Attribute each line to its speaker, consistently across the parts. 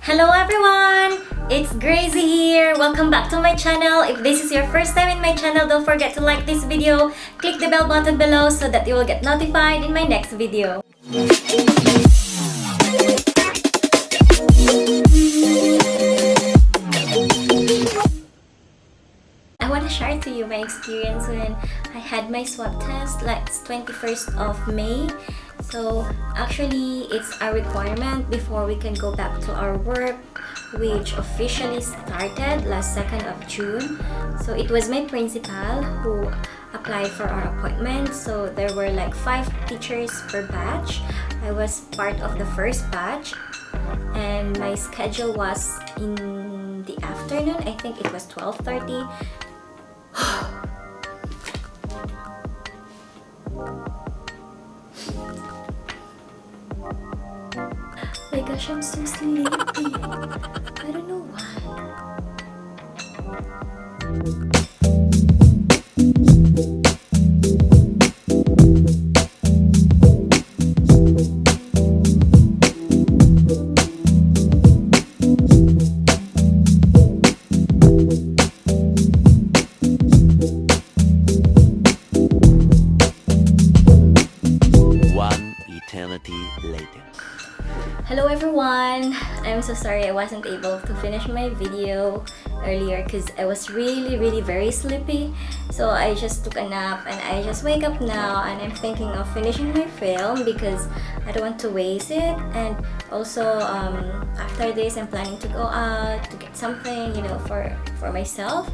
Speaker 1: Hello everyone! It's Gracie here! Welcome back to my channel. If this is your first time in my channel, don't forget to like this video, click the bell button below so that you will get notified in my next video. I want to share to you my experience when I had my swab test, like it's 21st of May. So actually, it's a requirement before we can go back to our work, which officially started last 2nd of June. So it was my principal who applied for our appointment. So there were like 5 teachers per batch. I was part of the first batch, and my schedule was in the afternoon. I think it was 12:30. My gosh, I'm so sleepy. I don't know why.
Speaker 2: One eternity later.
Speaker 1: Hello everyone! I'm so sorry I wasn't able to finish my video earlier because I was really very sleepy. So I just took a nap and I just wake up now and I'm thinking of finishing my film because I don't want to waste it. And also after this I'm planning to go out to get something, for myself.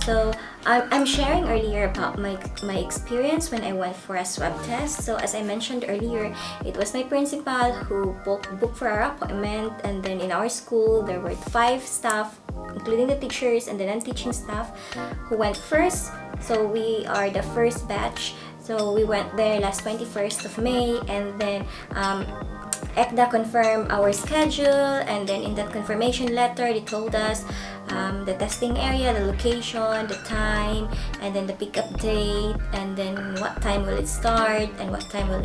Speaker 1: So I'm sharing earlier about my experience when I went for a swab test. So as I mentioned earlier, it was my principal who booked for our appointment, and then in our school there were 5 staff, including the teachers and the non-teaching staff, who went first. So we are the first batch. So we went there last 21st of May, and then ECDA confirmed our schedule, and then in that confirmation letter they told us the testing area, the location, the time, and then the pickup date, and then what time will it start and what time will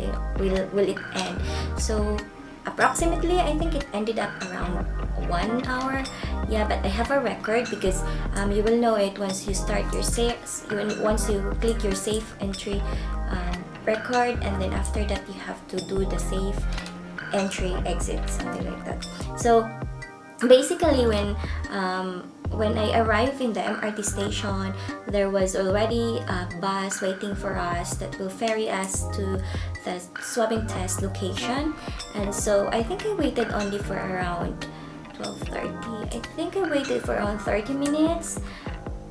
Speaker 1: it end. So approximately I think it ended up around 1 hour. Yeah, but I have a record because you will know it once you start your once you click your safe entry record, and then after that you have to do the safe entry exit, something like that. So basically when I arrived in the MRT station, there was already a bus waiting for us that will ferry us to the swabbing test location. And so I think I waited only for around 12:30. I think I waited for around 30 minutes.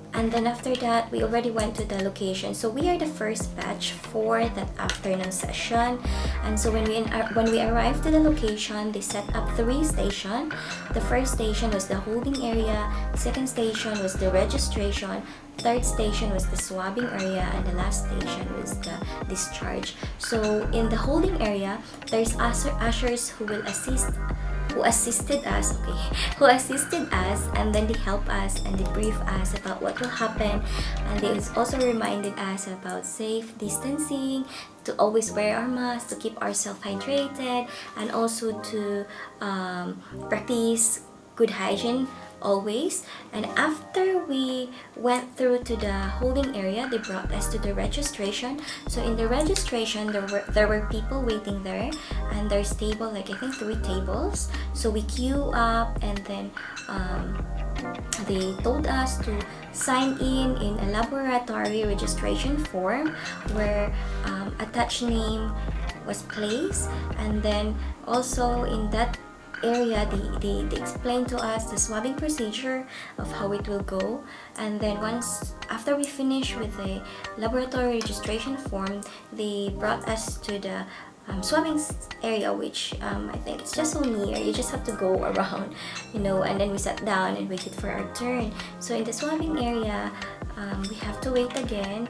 Speaker 1: And then after that, we already went to the location. So we are the first batch for that afternoon session. And so when we arrived to the location, they set up 3 stations. The first station was the holding area. Second station was the registration. Third station was the swabbing area, and the last station was the discharge. So in the holding area, there's ushers who assisted us, and then they help us and they brief us about what will happen, and they also reminded us about safe distancing, to always wear our masks, to keep ourselves hydrated, and also to practice good hygiene always. And after we went through to the holding area, they brought us to the registration. So in the registration, there were people waiting there, and there's table, like I think 3 tables. So we queue up, and then they told us to sign in a laboratory registration form where attached name was placed, and then also in that area they explained to us the swabbing procedure of how it will go. And then after we finished with the laboratory registration form, they brought us to the swabbing area, which I think it's just so near. You just have to go around, and then we sat down and waited for our turn. So in the swabbing area, we have to wait again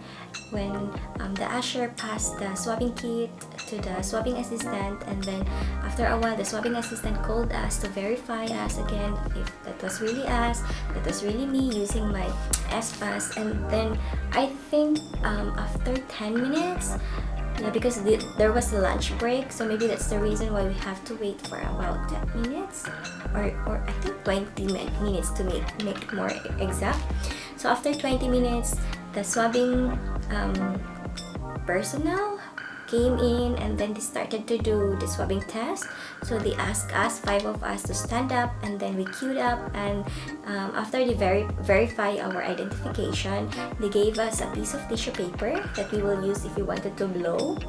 Speaker 1: when the usher passed the swabbing kit to the swabbing assistant, and then after a while the swabbing assistant called us to verify us again if that was really us, that was really me, using my S-Pass. And then I think after 10 minutes Yeah, because there was a lunch break, so maybe that's the reason why we have to wait for about 10 minutes or I think 20 minutes to make it more exact. So after 20 minutes, the swabbing personnel came in, and then they started to do the swabbing test. So they asked us, 5 of us, to stand up, and then we queued up, and after they verify our identification, they gave us a piece of tissue paper that we will use if we wanted to blow,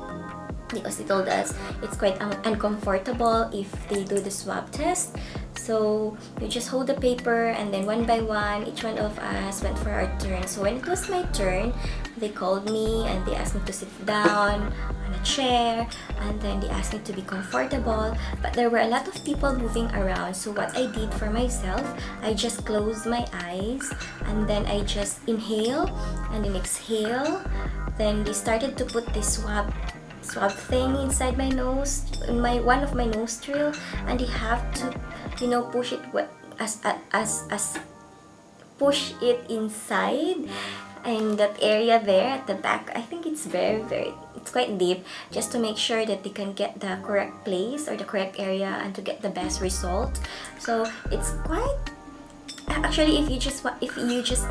Speaker 1: because they told us it's quite uncomfortable if they do the swab test. So we just hold the paper, and then one by one, each one of us went for our turn. So when it was my turn, they called me and they asked me to sit down on a chair, and then they asked me to be comfortable. But there were a lot of people moving around, so what I did for myself, I just closed my eyes, and then I just inhale and then exhale. Then they started to put this swab thing inside my nose, in one of my nostril, and they have to, push it push it inside, and that area there at the back, I think it's it's quite deep, just to make sure that they can get the correct place or the correct area and to get the best result. So it's quite, actually, if you just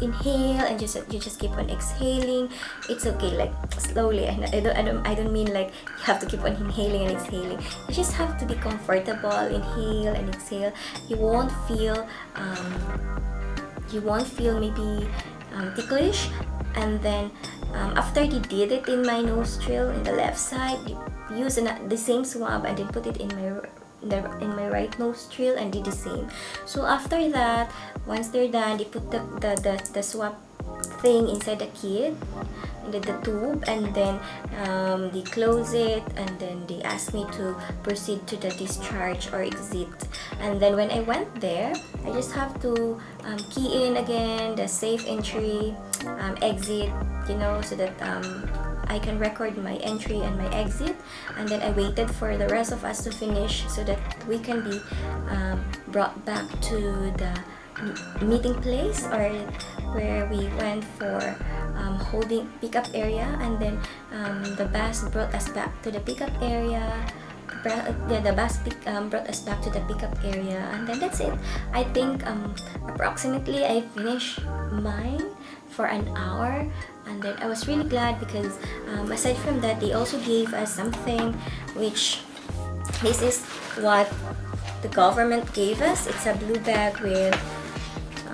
Speaker 1: inhale and you just keep on exhaling, it's okay, like slowly. I don't mean like you have to keep on inhaling and exhaling. You just have to be comfortable, inhale and exhale. You won't feel maybe ticklish. And then after they did it in my nostril in the left side, use the same swab and then put it in my right nostril and did the same. So after that, once they're done, they put the swab thing inside the kit, the tube, and then they close it, and then they ask me to proceed to the discharge or exit. And then when I went there, I just have to key in again the safe entry, exit, so that I can record my entry and my exit. And then I waited for the rest of us to finish so that we can be brought back to the meeting place, or where we went for holding pickup area. And then the bus brought us back to the pickup area. The bus brought us back to the pickup area, and then that's it. I think approximately I finished mine for an hour, and then I was really glad because aside from that, they also gave us something, which this is what the government gave us. It's a blue bag with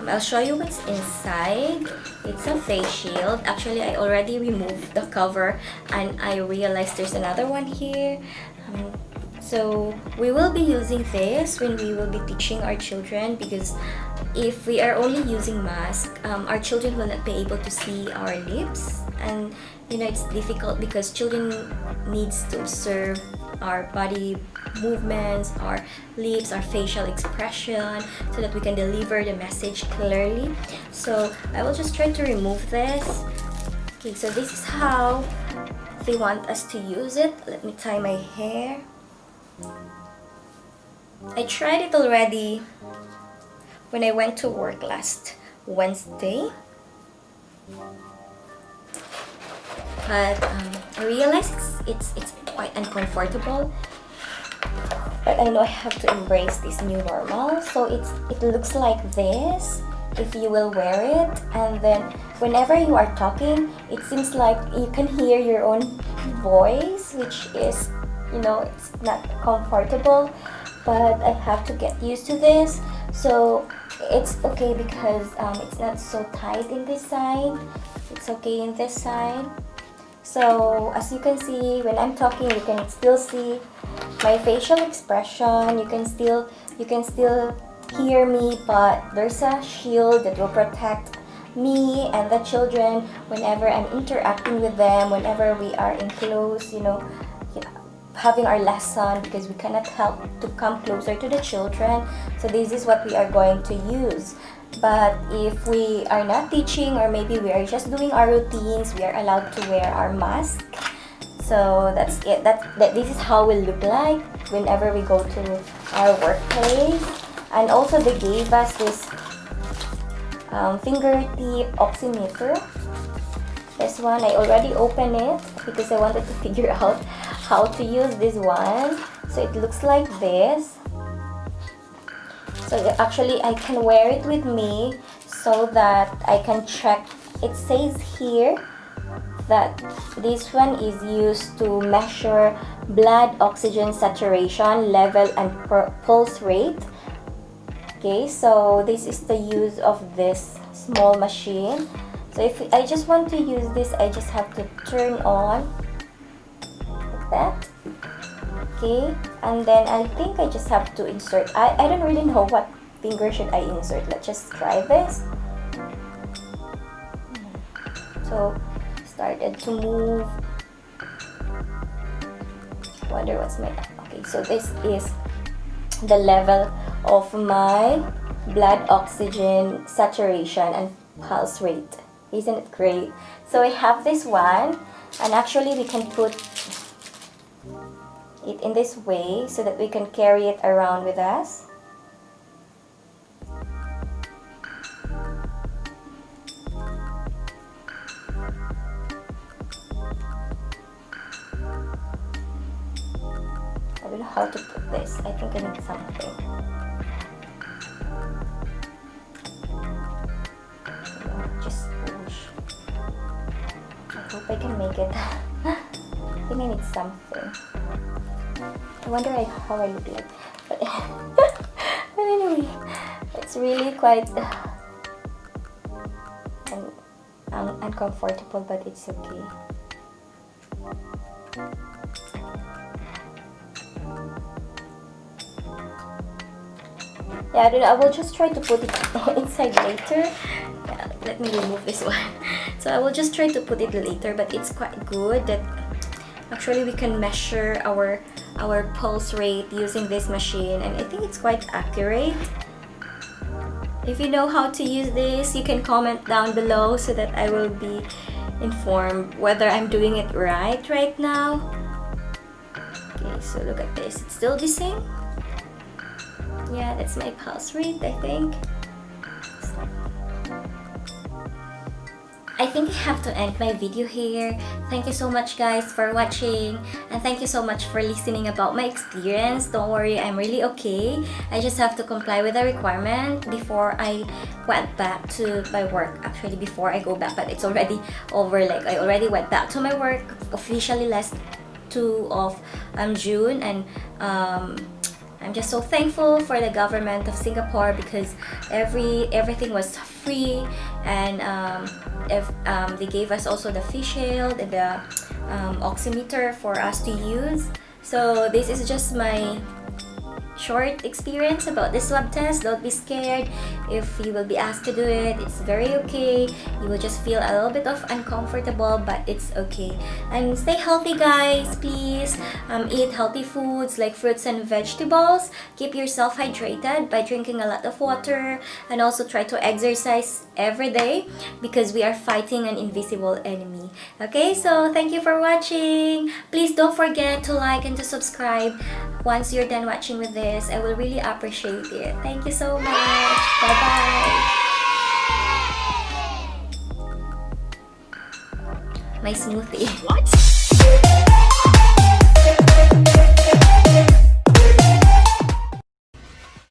Speaker 1: I'll show you what's inside. It's a face shield. Actually, I already removed the cover and I realized there's another one here. So we will be using this when we will be teaching our children, because if we are only using mask, our children will not be able to see our lips, and it's difficult because children needs to observe our body movements, our lips, our facial expression, so that we can deliver the message clearly. So I will just try to remove this. Okay, so this is how they want us to use it. Let me tie my hair. I tried it already when I went to work last Wednesday, but I realized it's quite uncomfortable. But I know I have to embrace this new normal. So it looks like this if you will wear it, and then whenever you are talking, it seems like you can hear your own voice, which is, it's not comfortable, but I have to get used to this. So it's okay because it's not so tight in this side. It's okay in this side. So as you can see, when I'm talking, you can still see my facial expression. You can still hear me, but there's a shield that will protect me and the children whenever I'm interacting with them, whenever we are in close, having our lesson, because we cannot help to come closer to the children. So this is what we are going to use. But if we are not teaching, or maybe we are just doing our routines, we are allowed to wear our mask. So that's it. This is how we look like whenever we go to our workplace. And also they gave us this finger tip oximeter. This one, I already opened it because I wanted to figure out how to use this one. So it looks like this. So actually I can wear it with me so that I can check. It says here that this one is used to measure blood oxygen saturation level and pulse rate. Okay, so this is the use of this small machine. So if I just want to use this, I just have to turn on like that. Okay, and then I think I just have to insert. I don't really know what finger should I insert. Let's just try this. So started to move. Wonder what's my, okay, so this is the level of my blood oxygen saturation and pulse rate. Isn't it great? So I have this one, and actually we can put it in this way so that we can carry it around with us. I don't know how to put this. I think I need something. Just push. I hope I can make it. I think I need something. I wonder how I look like. But anyway, it's really quite uncomfortable, but it's okay. Yeah, I don't know. I will just try to put it inside later. Yeah, let me remove this one. So I will just try to put it later, but it's quite good that actually we can measure our pulse rate using this machine, and I think it's quite accurate. If you know how to use this, you can comment down below so that I will be informed whether I'm doing it right now. Okay, so look at this. It's still the same. Yeah, that's my pulse rate, I think. I think I have to end my video here. Thank you so much guys for watching, and thank you so much for listening about my experience. Don't worry, I'm really okay. I just have to comply with the requirement before I went back to my work. Actually, before I go back, but it's already over. Like, I already went back to my work officially last 2 of June, and I'm just so thankful for the government of Singapore because everything was free, and they gave us also the face shield and the oximeter for us to use. So this is just my short experience about this swab test. Don't be scared if you will be asked to do it. It's very okay. You will just feel a little bit of uncomfortable, but it's okay. And stay healthy guys, please. Eat healthy foods like fruits and vegetables. Keep yourself hydrated by drinking a lot of water, and also try to exercise every day because we are fighting an invisible enemy. Okay, so thank you for watching. Please don't forget to like and to subscribe once you're done watching with this. I will really appreciate it. Thank you so much. Bye-bye. My smoothie.
Speaker 2: What?